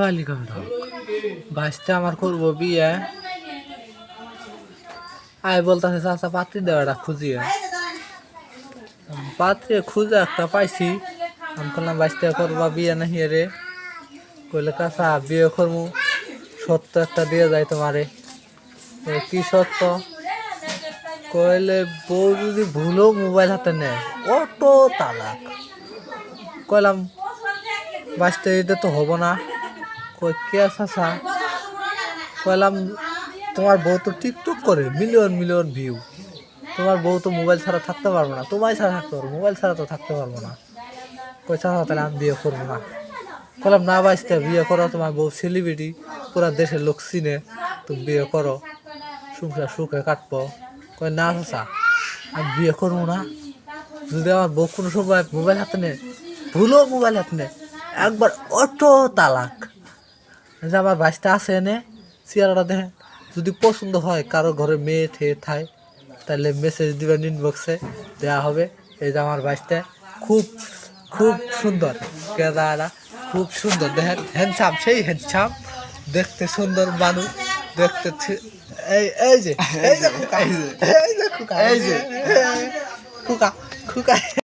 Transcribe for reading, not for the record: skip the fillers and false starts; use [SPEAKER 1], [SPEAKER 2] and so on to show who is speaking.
[SPEAKER 1] বালি কথা বাইশটা আমার করবো বিয়ে আয় বলতেছে চাচা পাত্রী দেওয়াটা খুঁজিয়ে পাত্রী খুঁজে একটা পাইছি আমি বললাম বাইশটা করবা বিয়ে নাহি রে কইলে কাঁচা বিয়ে করবো সত্য একটা দিয়ে যায় তোমারে কি সত্য কইলে বউ যদি ভুলো মোবাইল হাতে নেয় অটো তালাক কইলাম বাইশটা এটা তো হবো না কই কে চাচা কইলাম তোমার বউ তো টিকটক করে মিলিয়ন মিলিয়ন ভিউ তোমার বউ তো মোবাইল ছাড়া থাকতে পারবো না তোমায় ছাড়া থাকতে পারবো মোবাইল ছাড়া তো থাকতে পারবো না কই চাচা তাহলে আমি বিয়ে করবো না বললাম না বাইশটা বিয়ে করো তোমার বউ সেলিব্রিটি পুরা দেশের লোক চিনে তুমি বিয়ে করো সংসার সুখে কাটবো কই না চাচা আমি বিয়ে করবো না যদি আমার বউ কোনো সময় মোবাইল হাতে নেয় ভুলো মোবাইল হাতে নেয় একবার অটো তালাক যে আমার বাইশটা আছে এনে চেয়ারটা দেখেন যদি পছন্দ হয় কারো ঘরে মেয়ে ঠেয়ে থায় তাহলে মেসেজ দিবেন ইনবক্সে দেওয়া হবে এই যে আমার বাইশটা খুব খুব সুন্দর কেদারা খুব সুন্দর দেখেন হ্যান্ডসাম সেই হ্যান্ডসাম দেখতে সুন্দর মানুষ দেখতে এই এই যে খুকা এই যে খুকা খুকা খুকা